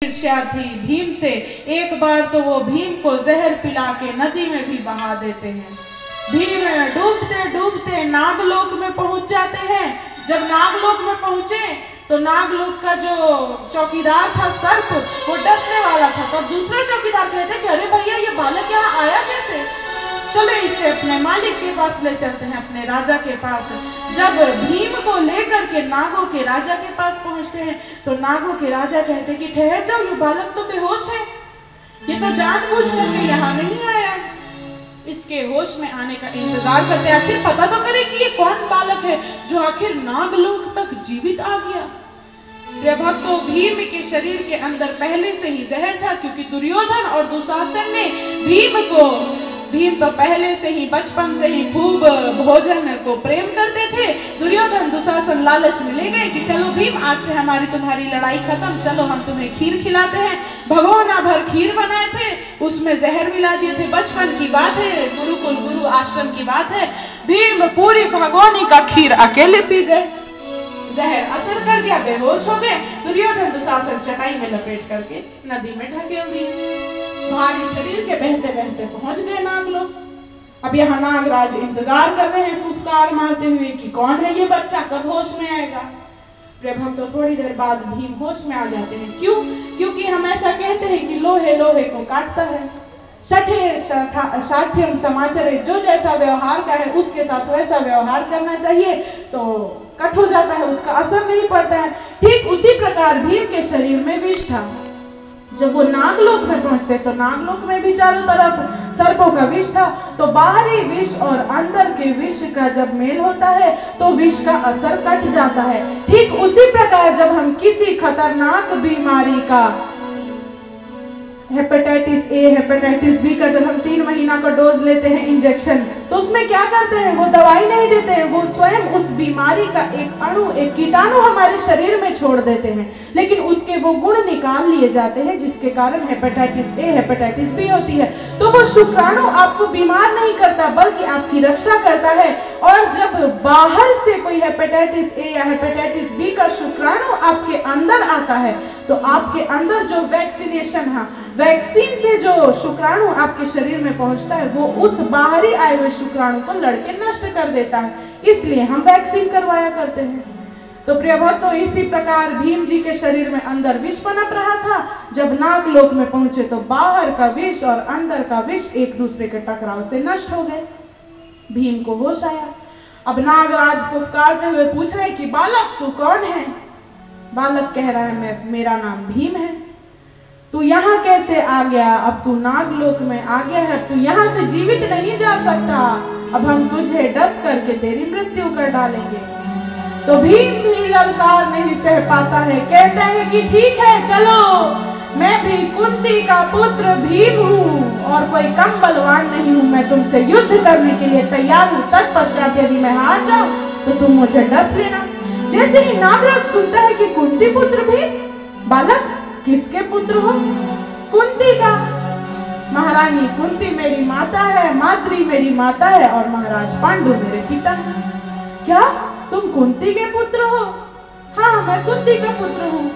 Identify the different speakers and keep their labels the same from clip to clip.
Speaker 1: ईर्ष्या थी भीम से। एक बार तो वो भीम को जहर पिला के नदी में भी बहा देते हैं। भीम डूबते डूबते नागलोक में पहुंच जाते हैं। जब नागलोक में पहुंचे तो नागलोक का जो चौकीदार था सर्प, वो डरने वाला था। तब दूसरा चौकीदार कहते कि अरे भैया, ये बालक यहाँ आया कैसे? चलो इसे अपने मालिक के पास ले चलते हैं, अपने राजा के पास। जब भीम को लेकर के नागों के राजा के पास पहुंचते हैं तो नागों के राजा कहते कि ठहर जाओ, ये बालक तो बेहोश है, ये तो जानबूझ करके यहाँ नहीं आया, इसके होश में आने का इंतजार करते, आखिर पता तो करे कि ये कौन बालक है जो आखिर नागलोक तक जीवित आ गया। भक्तों, भीम के शरीर के अंदर पहले से ही जहर था, क्योंकि दुर्योधन और दुशासन ने भीम तो पहले से ही बचपन से ही खूब भोजन को प्रेम करते थे। दुर्योधन दुशासन लालच में ले गए कि चलो भीम, आज से हमारी तुम्हारी लड़ाई खत्म, चलो हम तुम्हें खीर खिलाते हैं। भगोना भर खीर बनाए थे, उसमें जहर मिला दिए थे। बचपन की बात है, गुरु आश्रम की बात है। भीम पूरी भगोनी का खीर अकेले पी गए, जहर असर कर गया, बेहोश हो गए। दुर्योधन दुशासन चटाई में लपेट करके नदी में ढकेल दिए। भारी शरीर के बहते बहते पहुंच गए नागलोक। अब यहाँ नागराज इंतजार कर रहे हैं फुफकार मारते हुए कि कौन है ये बच्चा, कब होश में आएगा। प्रिय भक्तों, थोड़ी देर बाद भीम होश में आ जाते हैं। क्यों? क्योंकि हम ऐसा कहते हैं कि लोहे लोहे को काटता है। शाठ्यम समाचरे, जो जैसा व्यवहार का है उसके साथ वैसा व्यवहार करना चाहिए, तो कट हो जाता है, उसका असर नहीं पड़ता है। ठीक उसी प्रकार भीम के शरीर में विष था। जब वो नागलोक में पहुंचते तो नागलोक में भी चारों तरफ सर्पों का विष था। तो बाहरी विष और अंदर के विष का जब मेल होता है तो विष का असर कट जाता है। ठीक उसी प्रकार जब हम किसी खतरनाक बीमारी का, हेपेटाइटिस ए, हेपेटाइटिस बी का जब हम 3 महीना का डोज लेते हैं इंजेक्शन, तो उसमें क्या करते हैं, वो दवाई नहीं देते हैं, वो स्वयं उस बीमारी का एक अणु, एक कीटाणु हमारे शरीर में छोड़ देते हैं, लेकिन उसके वो गुण निकाल लिए जाते हैं जिसके कारण हेपेटाइटिस ए, हेपेटाइटिस बी होती है। तो वो शुक्राणु आपको बीमार नहीं करता बल्कि आपकी रक्षा करता है। और जब बाहर से कोई हेपेटाइटिस ए या हेपेटाइटिस बी का शुक्राणु आपके अंदर आता है तो आपके अंदर जो वैक्सीनेशन है, वैक्सीन से जो शुक्राणु आपके शरीर में पहुंचता है वो उस बाहरी आए हुए शुक्राणु को लड़के नष्ट कर देता है। इसलिए हम वैक्सीन करवाया करते हैं। तो प्रिय भक्तों, इसी प्रकार भीम जी के शरीर में अंदर विष पनप रहा था। जब नागलोक में पहुंचे तो बाहर का विष और अंदर का विष एक दूसरे के टकराव से नष्ट हो गए। भीम को होश आया। अब नागराज पुकारते हुए पूछ रहे कि बालक तू कौन है? बालक कह रहा है मेरा नाम भीम है। तू यहाँ कैसे आ गया? अब तू नागलोक में आ गया है, तू यहाँ से जीवित नहीं जा सकता, अब हम तुझे डस करके तेरी मृत्यु कर डालेंगे। तो भीम भी ललकार नहीं सह पाता है, कहता है कि ठीक है, चलो, मैं भी कुंती का पुत्र भीम हूँ और कोई कम बलवान नहीं हूँ, मैं तुमसे युद्ध करने के लिए तैयार हूँ। तत्पश्चात यदि मैं हार जाऊं तो तुम मुझे डस लेना। जैसे ही नागराज सुनता है कि कुंती पुत्र भीम, बालक किसके पुत्र हो? कुंती का। महारानी कुंती मेरी माता है, माद्री मेरी माता है और महाराज पांडु मेरे पिता हैं। क्या तुम कुंती के पुत्र हो? हाँ, मैं कुंती का पुत्र हूँ।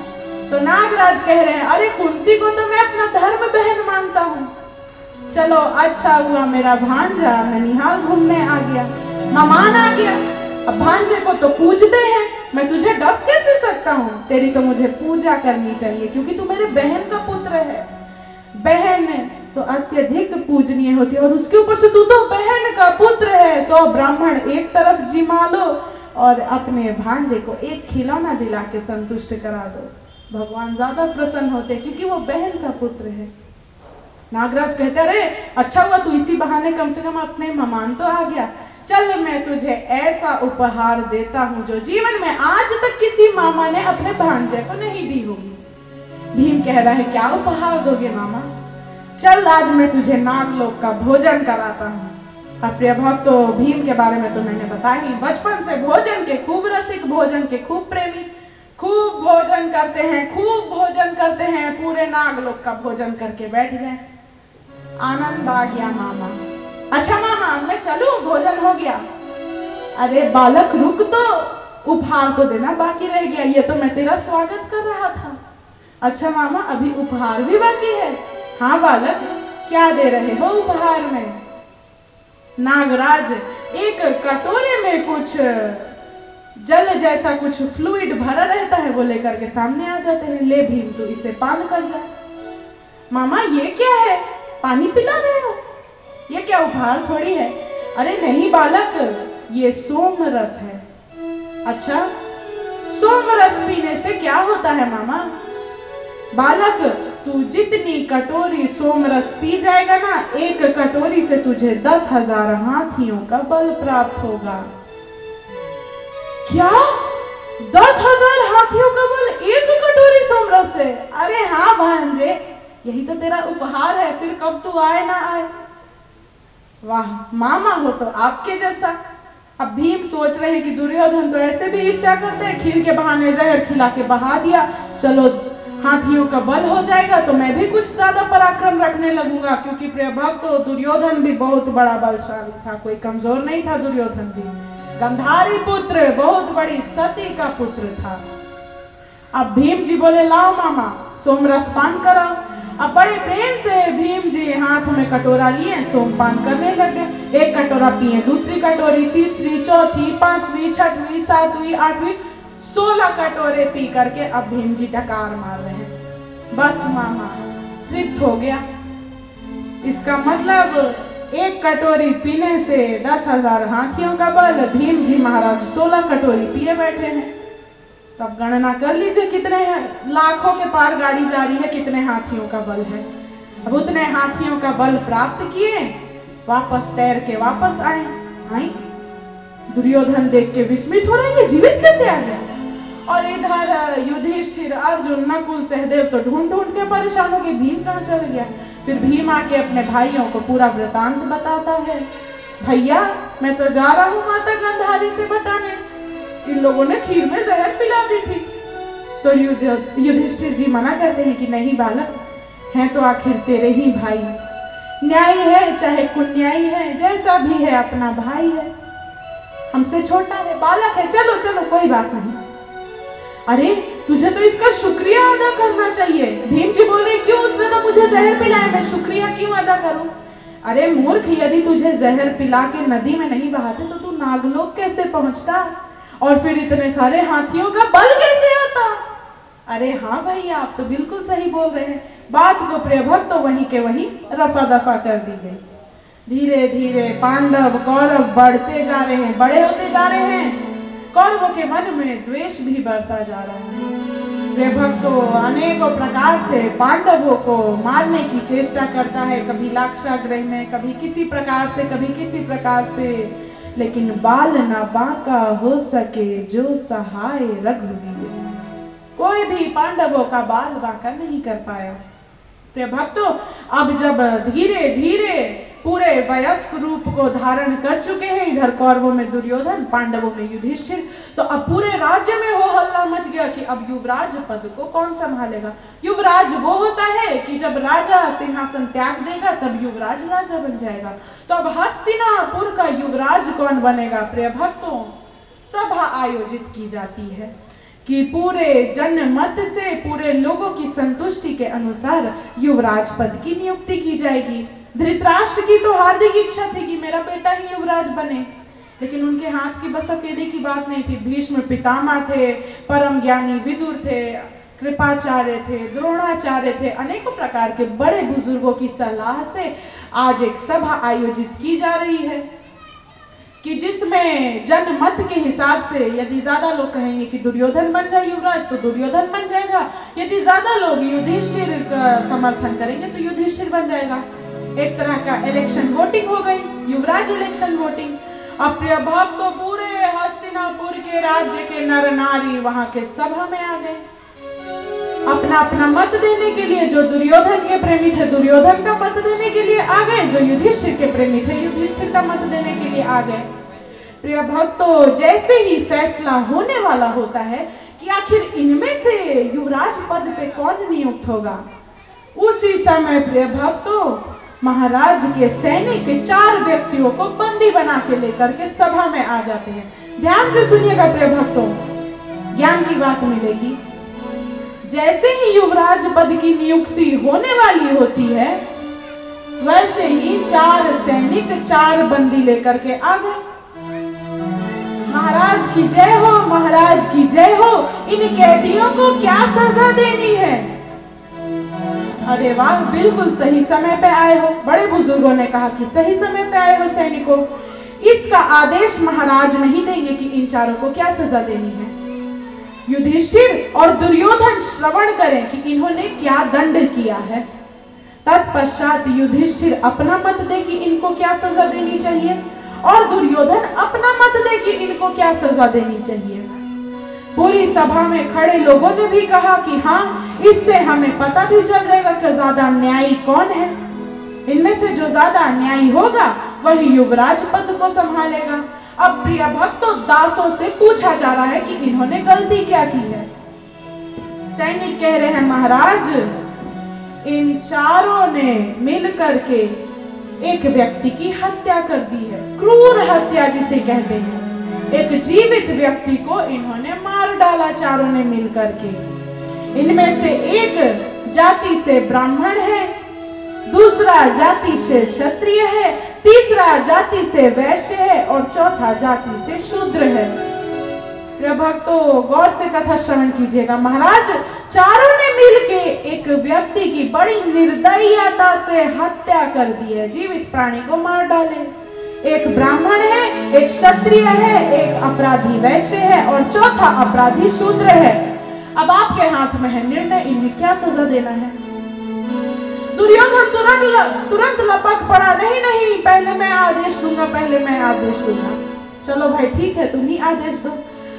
Speaker 1: तो नागराज कह रहे हैं, अरे कुंती को तो मैं अपना धर्म बहन मानता हूँ। चलो अच्छा हुआ मेरा भांजा ननिहाल घूमने आ गया, मेहमान आ गया। अब भांजे को तो पूजते हैं, मैं तुझे डस कैसे सकता हूँ? तेरी तो मुझे पूजा करनी चाहिए क्योंकि तू मेरे बहन का पुत्र है। बहन तो अत्यधिक पूजनीय होती है और उसके ऊपर से तू तो बहन का पुत्र है। 100 ब्राह्मण एक तरफ जिमा लो और अपने भांजे को एक खिलौना दिला के संतुष्ट करा दो, भगवान ज्यादा प्रसन्न होते क्योंकि वो बहन का पुत्र है। नागराज कहते, अरे अच्छा हुआ तू इसी बहाने कम से कम अपने मेहमान तो आ गया। चल मैं तुझे ऐसा उपहार देता हूँ जो जीवन में आज तक किसी मामा ने अपने भांजे को नहीं दी होगी। भीम कह रहा है, क्या उपहार दोगे मामा? चल आज मैं तुझे नागलोक का भोजन कराता हूँ। अब प्रिय भक्तों, भीम के बारे में तो मैंने बताया ही, बचपन से भोजन के खूब रसिक, भोजन के खूब प्रेमी, खूब भोजन करते हैं, पूरे नागलोक का भोजन करके बैठ गए। आनंद आ गया मामा। अच्छा मामा मैं चलूं, भोजन हो गया। अरे बालक रुक, तो उपहार तो देना बाकी रह गया, ये तो मैं तेरा स्वागत कर रहा था। अच्छा मामा, अभी उपहार भी बाकी है? हाँ बालक, क्या दे रहे हो उपहार में? नागराज एक कटोरे में कुछ जल जैसा कुछ फ्लूइड भरा रहता है, वो लेकर के सामने आ जाते हैं। ले भीम, तू इसे पान कर जा। मामा ये क्या है? पानी पिला रहे हो? ये क्या उपहार थोड़ी है। अरे नहीं बालक, ये सोम रस है। अच्छा, सोम रस पीने से क्या होता है मामा? बालक, तू जितनी कटोरी सोम रस पी जाएगा ना, एक कटोरी से तुझे 10,000 हाथियों का बल प्राप्त होगा। क्या? 10,000 हाथियों का बल एक कटोरी सोम रस से? अरे हाँ भांजे, यही तो तेरा उपहार है, फिर कब तू आए ना आए। वाह, मामा हो तो आपके जैसा। अब भीम सोच रहे कि दुर्योधन तो ऐसे भी ईर्ष्या करते हैं, खीर के बहाने जहर खिला के बहा दिया, चलो हाथियों का बल हो जाएगा तो मैं भी कुछ ज्यादा पराक्रम रखने लगूंगा, क्योंकि प्रिय भक्त तो दुर्योधन भी बहुत बड़ा बलशाली था, कोई कमजोर नहीं था दुर्योधन भी। गंधारी पुत्र, बहुत बड़ी सती का पुत्र था। अब भीम जी बोले, लाओ मामा सोमरस पान कराओ। अब बड़े प्रेम से भीम जी हाथ में कटोरा लिए सोमपान करने लगे। एक कटोरा पिए, दूसरी कटोरी, तीसरी, चौथी, पांचवी, छठवीं, सातवीं, आठवीं, 16 कटोरे पी करके अब भीम जी डकार मार रहे हैं। बस मामा तृप्त हो गया। इसका मतलब एक कटोरी पीने से 10,000 हाथियों का बल, भीम जी महाराज 16 कटोरी पिए बैठे हैं। तब गणना कर लीजिए कितने हैं, लाखों के पार गाड़ी जा रही है, कितने हाथियों का बल है। अब उतने हाथियों का बल प्राप्त किए, वापस तैर के वापस आए। दुर्योधन देख के विस्मित हो रहा है, ये जीवित कैसे आ गया। और इधर युधिष्ठिर, अर्जुन, नकुल, सहदेव तो ढूंढ ढूंढ के परेशान हो गए, भीम कहाँ चल गया। फिर भीम आके अपने भाइयों को पूरा वृतांत बताता है। भैया मैं तो जा रहा हूँ माता गंधारी से बताने, इन लोगों ने खीर में जहर पिला दी थी। तो युधिष्ठिर जी मना करते हैं कि नहीं बालक, है तो आखिर तेरे ही भाई, न्याय है चाहे कुन्यायी है, जैसा भी है अपना भाई है, हमसे छोटा है, बालक है, चलो चलो कोई बात नहीं। अरे तुझे तो इसका शुक्रिया अदा करना चाहिए। भीम जी बोल रहे, क्यों? उसने तो मुझे जहर पिलाया, मैं शुक्रिया क्यों अदा करूं? अरे मूर्ख, यदि तुझे जहर पिला के नदी में नहीं बहाते तो तू नागलोक कैसे पहुंचता, और फिर इतने सारे हाथियों का बल कैसे आता? अरे हाँ भैया, आप तो बिल्कुल सही बोल रहे हैं। बात को प्रिय भक्त तो वहीं के वहीं रफा दफा कर दी गई। धीरे धीरे पांडव कौरव बढ़ते जा रहे हैं, बड़े होते जा रहे हैं। कौरवों के मन में द्वेष भी बढ़ता जा रहा है। प्रिय भक्त तो अनेकों प्रकार से पांडवों को मारने की चेष्टा करता है, कभी लाक्षागृह में, कभी किसी प्रकार से, कभी किसी प्रकार से, लेकिन बाल ना बांका हो सके जो सहाय रघुवीर। कोई भी पांडवों का बाल बांका नहीं कर पाया। प्रिय भक्तों, अब जब धीरे धीरे पूरे वयस्क रूप को धारण कर चुके हैं, इधर कौरवों में दुर्योधन, पांडवों में युधिष्ठिर, तो अब पूरे राज्य में हो हल्ला मच गया कि अब युवराज पद को कौन संभालेगा। युवराज वो होता है कि जब राजा सिंहासन त्याग देगा तब युवराज राजा बन जाएगा। तो अब हस्तिनापुर का युवराज कौन बनेगा? प्रिय भक्तों, सभा आयोजित की जाती है कि पूरे जनमत से, पूरे लोगों की संतुष्टि के अनुसार युवराज पद की नियुक्ति की जाएगी। धृतराष्ट्र की तो हार्दिक इच्छा थी कि मेरा बेटा ही युवराज बने, लेकिन उनके हाथ की बस अकेले की बात नहीं थी। भीष्म पितामह थे, परम ज्ञानी विदुर थे, कृपाचार्य थे, द्रोणाचार्य थे, अनेकों प्रकार के बड़े बुजुर्गों की सलाह से आज एक सभा आयोजित की जा रही है कि जिसमें जनमत के हिसाब से यदि ज्यादा लोग कहेंगे कि दुर्योधन बन जाए युवराज तो दुर्योधन बन जाएगा, यदि ज्यादा लोग युधिष्ठिर का समर्थन करेंगे तो युधिष्ठिर बन जाएगा। एक तरह का इलेक्शन वोटिंग हो गई, युवराज इलेक्शन वोटिंग। अब प्रिय भक्त तो पूरे हस्तिनापुर के राज्य के नर नारी वहां के सभा में आ गए अपना अपना मत देने के लिए। जो दुर्योधन के प्रेमी थे दुर्योधन का मत देने के लिए आ गए, जो युधिष्ठिर के प्रेमी थे युधिष्ठिर का मत देने के लिए आ गए। प्रिय भक्तों, जैसे ही फैसला होने वाला होता है कि आखिर इनमें से युवराज पद पे कौन नियुक्त होगा, उसी समय प्रिय भक्तों महाराज के सैनिक 4 व्यक्तियों को बंदी बना के लेकर के सभा में आ जाते हैं। ध्यान से सुनिएगा प्रिय भक्तों, ज्ञान की बात मिलेगी। जैसे ही युवराज पद की नियुक्ति होने वाली होती है, वैसे ही 4 सैनिक 4 बंदी लेकर के आ गए। महाराज की जय हो, महाराज की जय हो, इन कैदियों को क्या सजा देनी है? अरे वाह, बिल्कुल सही समय पे आए हो। बड़े बुजुर्गों ने कहा कि सही समय पे आए हो सैनिकों। इसका आदेश महाराज नहीं देंगे कि इन चारों को क्या सजा देनी है। युधिष्ठिर और दुर्योधन श्रवण करें कि इन्होंने क्या दंड किया है। तत्पश्चात युधिष्ठिर अपना मत दे कि इनको क्या सजा देनी चाहिए, और दुर्योधन अपना मत दे कि इनको क्या सजा देनी चाहिए। पूरी सभा में खड़े लोगों ने भी कहा कि हाँ, इससे हमें पता भी चल जाएगा कि ज्यादा न्यायी कौन है। इनमें से जो ज्यादा न्यायी होगा वही युवराज पद को संभालेगा। अब प्रिय भक्तों, दासों से पूछा जा रहा है कि इन्होंने गलती क्या की है। सैनिक कह रहे हैं, महाराज इन चारों ने मिलकर के एक व्यक्ति की हत्या कर दी है। क्रूर हत्या जिसे कहते हैं। एक जीवित व्यक्ति को इन्होंने मार डाला चारों ने मिलकर के। इनमें से एक जाति से ब्राह्मण है, दूसरा जाति से क्षत्रिय है, तीसरा जाति से वैश्य है और चौथा जाति से शूद्र है। प्रिय भक्तों, गौर से कथा श्रवण कीजिएगा। महाराज चारों ने मिलके एक व्यक्ति की बड़ी निर्दयता से हत्या कर दी है, जीवित प्राणी को मार डाले। एक ब्राह्मण है, एक क्षत्रिय है, एक अपराधी वैश्य है और चौथा अपराधी शूद्र है। अब आपके हाथ में है निर्णय, इन्हें क्या सजा देना है। दुर्योधन तुरंत लपक पड़ा, नहीं नहीं, पहले मैं आदेश दूंगा, पहले मैं आदेश दूंगा। चलो भाई ठीक है, तुम ही आदेश दो।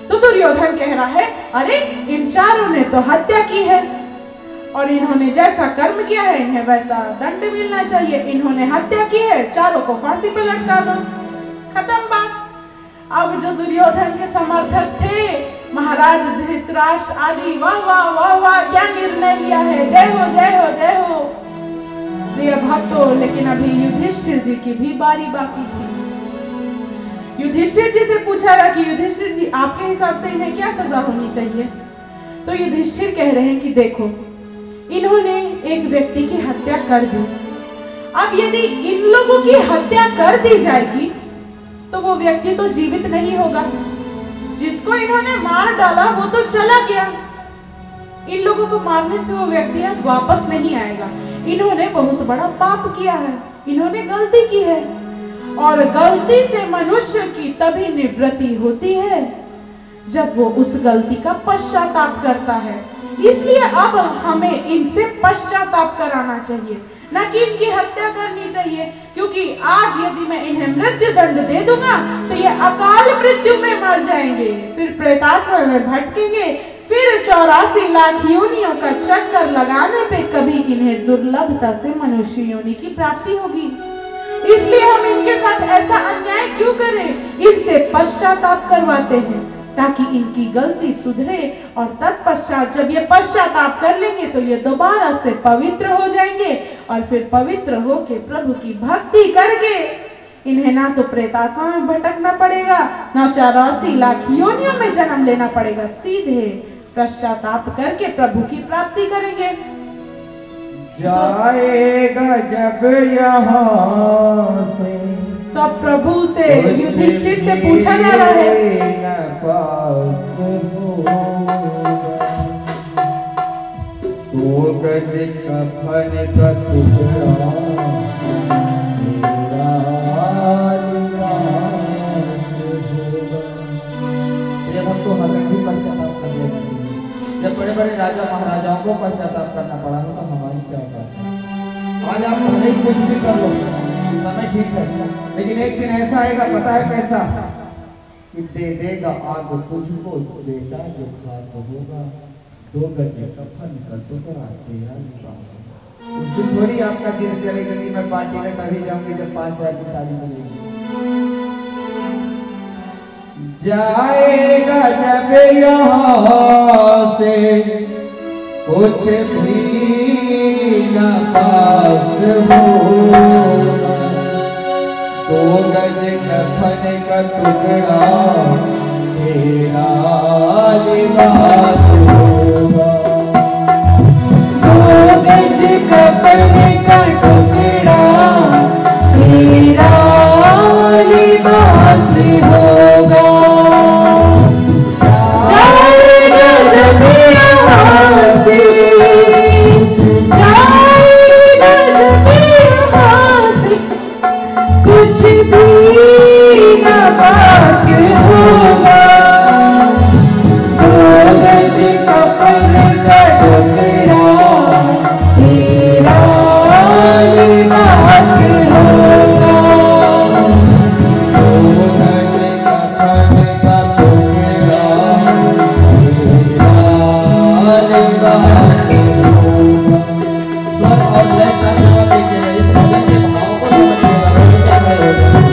Speaker 1: तो दुर्योधन कह रहा है, अरे इन चारों ने तो हत्या की है और इन्होंने जैसा कर्म किया है इन्हें वैसा दंड मिलना चाहिए। इन्होंने हत्या की है, चारों को फांसी पे लटका दो, खत्म बात। अब जो दुर्योधन के समर्थक थे, महाराज धृतराष्ट्र आदि, वाह वाह वाह वाह, क्या निर्णय लिया है, जय हो जय हो जय हो। प्रिय भक्तों, लेकिन अभी युधिष्ठिर जी की भी बारी बाकी थी। युधिष्ठिर जी से पूछा गया कि युधिष्ठिर जी आपके हिसाब से इन्हें क्या सजा होनी चाहिए। तो युधिष्ठिर कह रहे हैं कि देखो, इन्होंने एक व्यक्ति की हत्या कर दी। अब यदि इन लोगों की हत्या कर दी जाएगी तो वो व्यक्ति तो जीवित नहीं होगा। जिसको इन्होंने मार डाला वो तो चला गया। इन लोगों को मारने से वो व्यक्ति अब वापस नहीं आएगा। इन्होंने बहुत बड़ा पाप किया है, इन्होंने गलती की है और गलती से मनुष्य की तभी निवृत्ति होती है जब वो उस गलती का पश्चाताप करता है। इसलिए अब हमें इनसे पश्चाताप कराना चाहिए, न कि इनकी हत्या करनी चाहिए। क्योंकि आज यदि मैं इन्हें मृत्यु दंड दे दूंगा तो ये अकाल मृत्यु में मर जाएंगे, फिर प्रेतात्मा में भटकेंगे, फिर 84 लाख योनियों का चक्कर लगाने पे कभी इन्हें दुर्लभता से मनुष्य योनि की प्राप्ति होगी। इसलिए हम इनके साथ ऐसा अन्याय क्यों करें, इनसे पश्चाताप करवाते हैं ताकि इनकी गलती सुधरे और तत्पश्चात जब ये पश्चाताप कर लेंगे तो ये दोबारा से पवित्र हो जाएंगे और फिर पवित्र होके प्रभु की भक्ति करके इन्हें ना तो प्रेतात्मा में भटकना पड़ेगा, ना 84 लाख योनियों में जन्म लेना पड़ेगा, सीधे पश्चाताप करके प्रभु की प्राप्ति करेंगे।
Speaker 2: जाएगा जब यहाँ से
Speaker 1: तो प्रभु से युधिष्ठिर से पूछा जा रहा है,
Speaker 2: तो गज कफन का टुकड़ा तो हमें भी पश्चाताप करने लगे। जब बड़े बड़े राजा महाराजाओं को पश्चाताप करना पड़ा तो हमारी क्या बात है। आज आप भले ही कुछ भी कर लो, समय ठीक है, लेकिन एक दिन ऐसा आएगा, पता है कैसा, कि दे देगा आग तुझको बेटा जो खास होगा, 2 गज कफन का टुकड़ा तेरा लिबास। उस दिन थोड़ी आपका दिल चलेगा कि मैं पार्टी में कभी जाऊंगी जब 5,000 की शादी मिलेगी। जाएगा जब यहाँ से कुछ भी न पास होगा, 2 गज कफन का टुकड़ा तेरा लिबास होगा। और लय ताल मत देखिएगा, इस भजन के भाव को समझिएगा, नहीं क्या भाई हो जाएगा।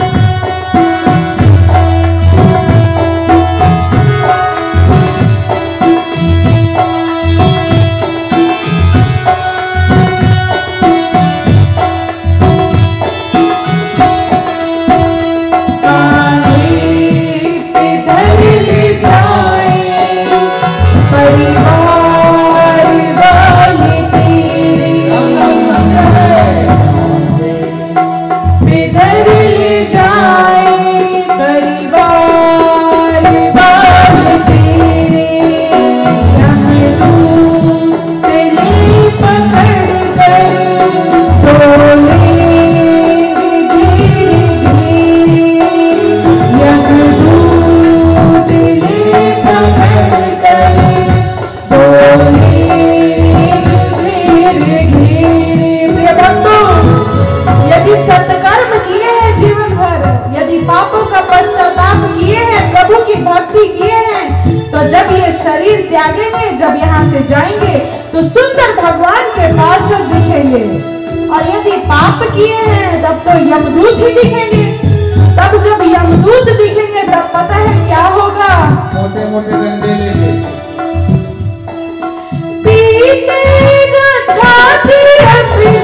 Speaker 1: त्यागेंगे, जब यहाँ से जाएंगे तो सुंदर भगवान के पार्षद दिखेंगे, और यदि पाप किए हैं तब तो यमदूत ही दिखेंगे। तब जब यमदूत दिखेंगे तब पता है क्या होगा,
Speaker 2: मोटे मोटे डंडे लेके
Speaker 1: पीटेगा छाती अपनी,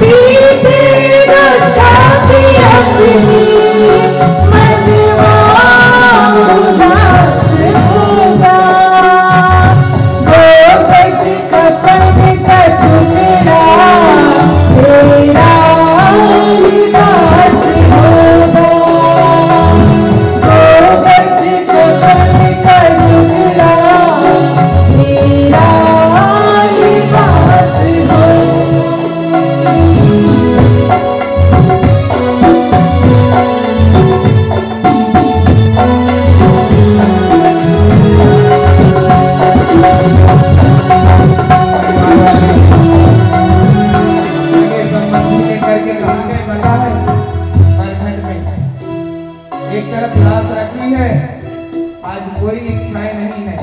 Speaker 1: पीटेगा छाती अपनी, मनवा उदास होगा, दो गज कफन का टुकड़ा तेरा लिबास होगा, दो गज कफन का टुकड़ा तेरा लिबास होगा।
Speaker 2: एक तरफ लाश रखी है, आज कोई इच्छाएं नहीं है।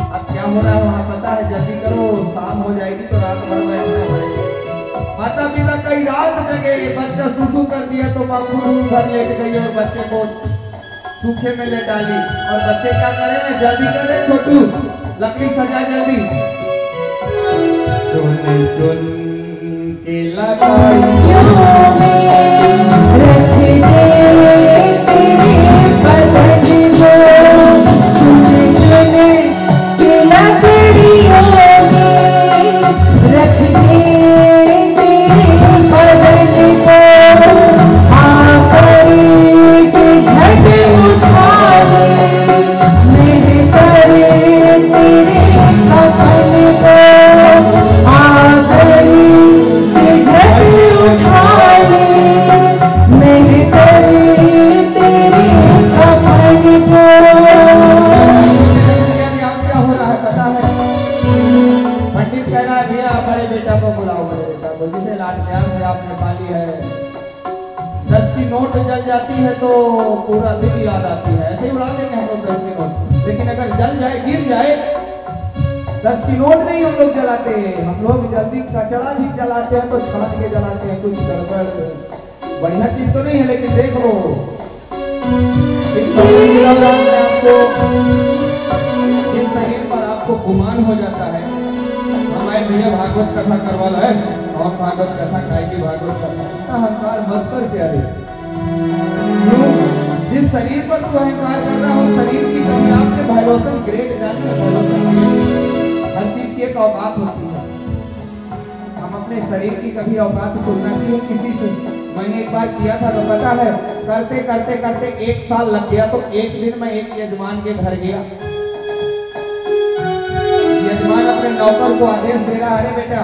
Speaker 2: अब क्या हो रहा है वहाँ पता है, जल्दी करो, शाम हो जाएगी तो रात भर में रहना पड़ेगा। माता पिता कई रात जगे, बच्चा सुसु कर दिया तो माँ रूम भर लेट गई और बच्चे को सूखे में ले डाली। और बच्चे क्या करें, जल्दी करें छोटू, लकड़ी सजा जल्दी। चुन चुन के लगाइयों में
Speaker 1: रख दे तेरे बदन को, चुन चुन के लकड़ियों में रख दे तेरे बदन को, आकर के झट उठा ले, मैं करे तेरे कफन को, आकर के झट उठा ले, मैं करे तेरे कफन को।
Speaker 2: क्या हो रहा है पता है, पंडित कह रहा है भैया बड़े बेटा को बुलाओ, बड़े बेटा को, जिसे लाड प्यार से आपने पाली है। 10 की नोट जल जाती है तो पूरा दिन याद आती है, ऐसे ही उड़ा देंगे हम लोग 10 की नोट। लेकिन अगर जल जाए, गिर जाए, 10 की नोट नहीं हम लोग जलाते, हम लोग जल्दी कचरा भी जलाते हैं तो छान के जलाते हैं। कुछ गड़बड़ बढ़िया चीज तो नहीं है, लेकिन देख लो इस शरीर पर आपको गुमान हो जाता है। हमारे भैया भागवत कथा करवा है, और भागवत कथा काय की भागवत कथा, अहंकार मत कर प्यारे। जिस शरीर पर तू अहंकार कर रहा हो, शरीर की कमी आपने भाइलोसन ग्रेड जानी है, हर चीज की एक औकात होती है। हम अपने शरीर की कभी औकात तुलना की है किसी से? मैंने एक बार किया था तो पता है, करते करते करते 1 साल लग गया। तो एक दिन मैं एक यजमान के घर गया, यजमान अपने नौकर को आदेश दे रहा, अरे बेटा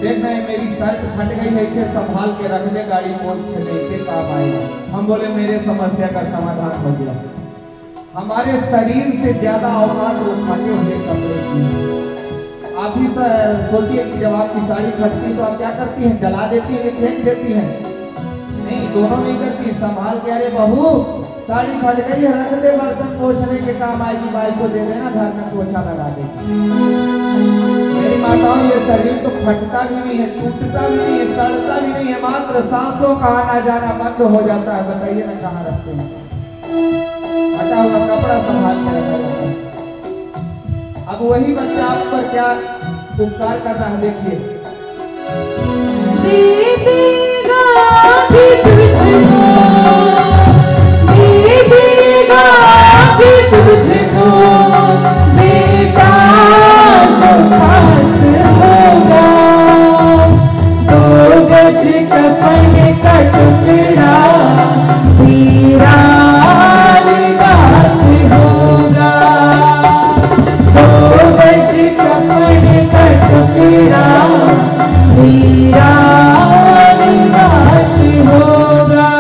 Speaker 2: देख मैं मेरी शर्ट फट गई है, इसे संभाल के रख दे, गाड़ी पोछ लेके काम आएगा। हम बोले मेरे समस्या का समाधान हो गया। हमारे शरीर से ज्यादा औकात वो फटे हुए कपड़े की। आप ही सोचिए कि जब आपकी साड़ी फटती तो आप क्या करती हैं, जला देती है, फेंक देती है? नहीं, दोनों नहीं करती, संभाल के, अरे बहू साड़ी फट गई है, रख दे, बर्तन पोछने के काम आएगी, बाई को दे देना, घर में पोछा लगा दे। मेरी माँ माताओं ये शरीर तो फटता भी नहीं है, टूटता भी नहीं है, सड़ता भी नहीं है, मात्र सांसों का आना जाना बंद हो जाता है। बताइए ना कहाँ रखते हैं? हटा हुआ कपड़ा संभाल के रखा जाता है। अब वही बच्चा आप पर क्या उपकार करता है, देखिए।
Speaker 1: दे देगा कि तुझको, दे देगा कि तुझको बेटा जो पास होगा, 2 गज कफन का टुकड़ा तेरा लिबास होगा, 2 गज कफन का टुकड़ा तेरा लिबास होगा।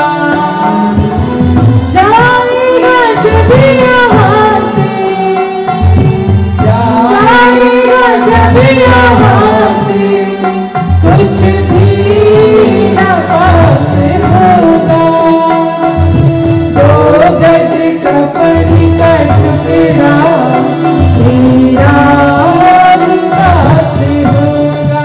Speaker 1: जाएगा जब यहाँ से, जाएगा जब यहाँ से, कुछ भी न पास होगा, 2 गज कफन का टुकड़ा तेरा लिबास होगा।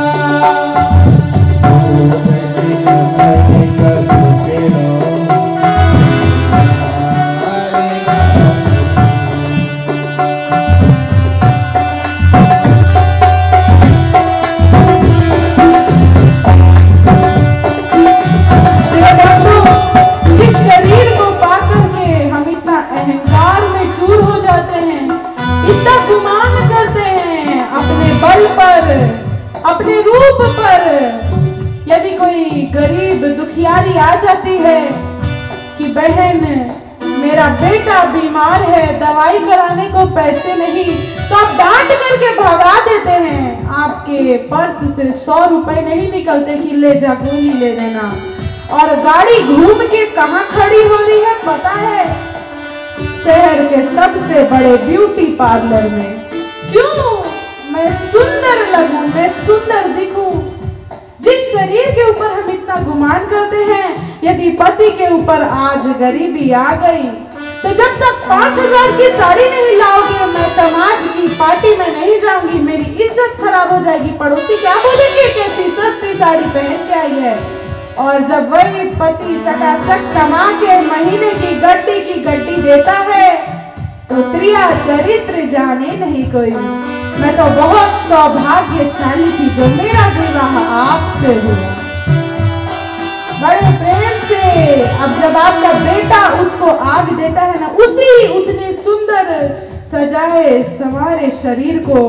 Speaker 1: जिस शरीर को पाकर के हम इतना अहंकार में चूर हो जाते हैं, इतना गुमान करते हैं अपने बल पर, अपने रूप पर। यदि कोई गरीब दुखियारी आ जाती है कि बहन मेरा बेटा बीमार है, दवाई कराने को पैसे नहीं, तो आप डांट करके भगा देते हैं। आपके पर्स से 100 रुपए नहीं निकलते कि ले जा गोली ले लेना। और गाड़ी घूम के कहाँ खड़ी हो रही है पता है? शहर के सबसे बड़े ब्यूटी पार्लर में। क्यों? मैं सुंदर लगूं, मैं सुंदर दिखूं। जिस शरीर के ऊपर हम इतना गुमान करते हैं, यदि पति के ऊपर आज गरीबी आ गई तो जब तक 5000 की साड़ी नहीं लाओगे, मैं समाज की पार्टी में नहीं जाऊंगी, मेरी इज्जत खराब हो जाएगी। पड़ोसी क्या बोलेंगे, कैसी सस्ती साड़ी पहन के आई है। और जब वही पति चकाचक कमा के महीने की गड्डी देता है तो त्रिया चरित्र जाने नहीं कोई। मैं तो बहुत सौभाग्यशाली थी जो मेरा विवाह आपसे हुआ, बड़े प्रेम से। अब जब आपका बेटा उसको आग देता है ना, उसी उतने सुंदर सजाए संवारे शरीर को,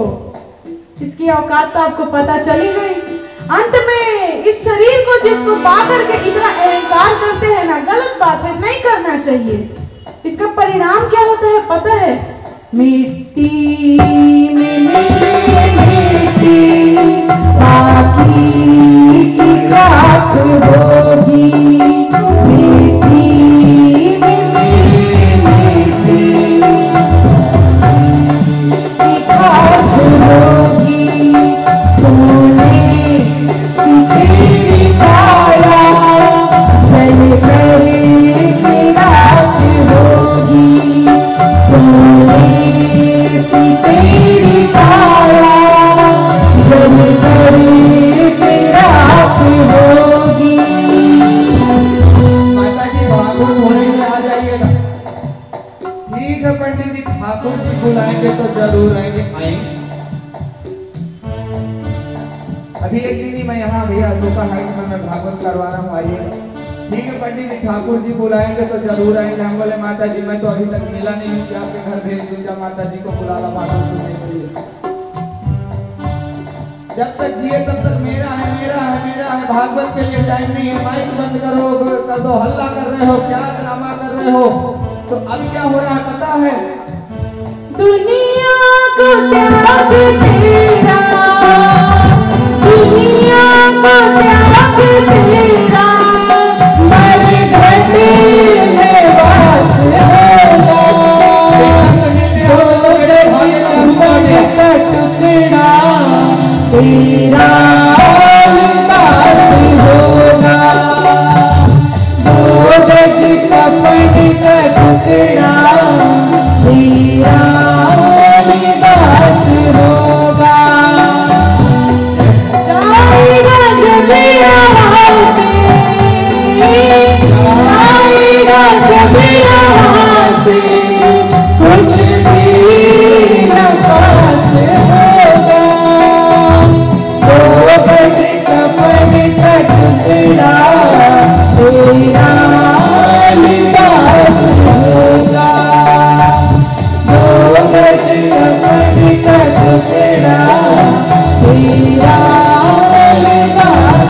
Speaker 1: इसकी औकात तो आपको पता चली गई। अंत में इस शरीर को जिसको पा करके इतना अहंकार करते हैं ना, गलत बात है, नहीं करना चाहिए। इसका परिणाम क्या होता है पता है? मिट्टी में मिले मिट्टी, बाकी की राख होगी। मिट्टी में मिले मिट्टी, की खाक होगी। सोने सी तेरी काया, जल कर की राख होगी। सोने सी तेरी काया, जल कर की राख होगी।
Speaker 2: माता जी ठाकुर होने में आ जाइएगा। ठीक है पंडित जी, ठाकुर जी बुलाएंगे तो जरूर आएंगे। आएंगे अभी एक दिन ही मैं यहाँ भैया अशोका हाइट में मैं भागवत करवा रहा हूँ, आइएगा। ठीक है पंडित जी, ठाकुर जी बुलाएंगे तो जरूर आएंगे। हम बोले माता जी मैं तो अभी तक मिला नहीं हूँ, कि आपके घर भेज दूंगा, माता जी को बुला ला भागवत सुनने के लिए। जब तक जिए तब तक मेरा है मेरा है मेरा है, भागवत के लिए टाइम नहीं है। माइक बंद करो, कर दो, हल्ला कर रहे हो, क्या ड्रामा कर रहे हो। तो अब क्या हो रहा है पता है?
Speaker 1: दुनिया को त्याग तेरा, दुनिया को त्याग तेरा, मर घटे में वास होगा। 2 गज कफन का टुकड़ा तेरा लिबास होगा। 2 गज कफन का टुकड़ा